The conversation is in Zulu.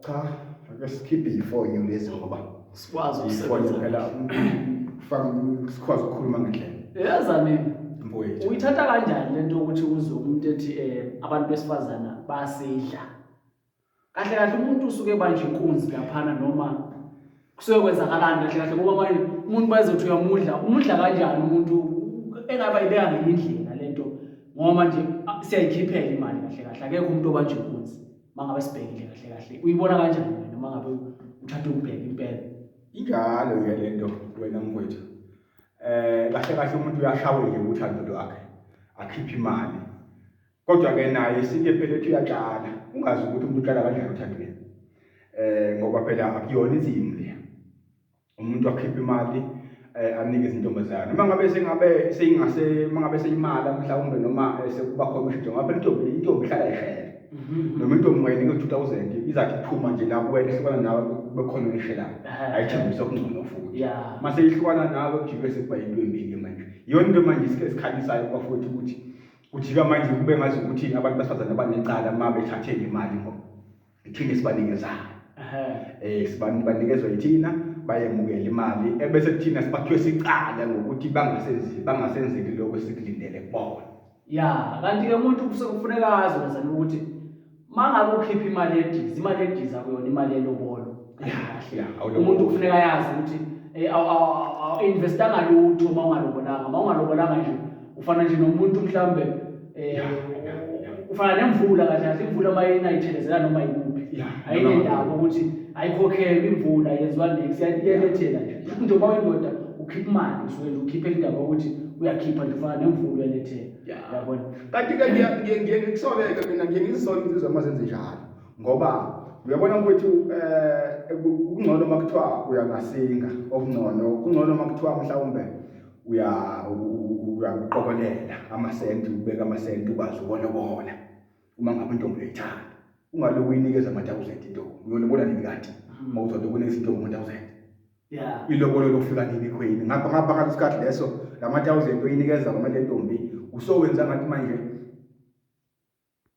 Cha, ake sikhiphe ifonyo lezi ngoba sikwazi ifonyo ukusebenza. phela sikwazi ukukhuluma ngendlela. Yazani Mfowethu. uyithatha kanjani lento ukuthi uzwe umuntu ethi abantu besifazana basidla? Kahle kahle umuntu usuke manje inkunzi laphana noma kusuke kwenzakalani kahle kahle ngoba manje umuntu bayezothi umudla kanjani umuntu engaba ibeka ngendlela lento ngoba manje siyayikhiphela imali kahle kahle akekho umuntu obanje inkunzi mangabe sibhekile kahle kahle uyibona kanjani wena mangabe uthatha ukubheka impela? Injalo ke lento wena mfowethu. Kahle kahle umuntu uyashawe nje uthando lwakhe akhipha imali. Kodwa ke naye sike phela ethi uyatshala. Ungazi ukuthi umuntu utshala kanjani uthandweni. Ngoba phela akuyona izimo le. Umuntu akhipha imali anike izintombazana. Mangabe mangabe seyimala mhlawumbe noma sekuba khona ushintsho ngabe intombi ihlala ishela. Noma intombi mayinike 2000 izathi iphuma nje la kuwena ihlukana nawe bekhona ishelayo. Ayithembisa okungcono futhi. Mase ihlukana nawe kujike sekuba into embi manje. Iyona into manje isikhalisayo kwafowethu ukuthi ujika manje kube ngazi ukuthi abantu besifazana abanecala uma bethathe imali ngoba ithini sibanikezayo. Sibanikezwa yithina bayemukela imali ebese kuthina sibathwe sicala ngokuthi bangasenzeki lokho sikulindele kubona. Kanti ke umuntu kufuneka azi wenzani ukuthi mangabe ukhipha imali ediza kuyona imali elobolo. Umuntu kufuneka yazi ukuthi investanga lutho mawungalobolanga nje ufana nje nomuntu mhlambe ufana nemvula kahle kahle imvula mayinayithelezela noma ikuphi ayinendaba ukuthi ayikhokhele imvula yenziwa next iyalethela nje into mawuyindoda ukhipha imali usuke nje ukhiphe indaba ukuthi uyakhipha nje ufana nemvula uyalethela yabona. Kanti ke ngiyesoleka mina ngiyizona izizwe amazenze njalo ngoba uyabona mfowethu ukungcono makuthiwa uyangasinga okungcono makuthiwa mhlawumbe uyakuqokelela amasenti ubeka amasenti ukwazi ukubona uma ngabe intombi uyayithanda ungaloku uyinikeza ama-1000 intombi uyolobona nini kanti mawuzobe kunezintombi ngo-1000 ilobolo lofika nini ekhweni ngapha ngalesikhathi leso lama-1000 oyinikeza kwamale ntombi usowenza ngathi manje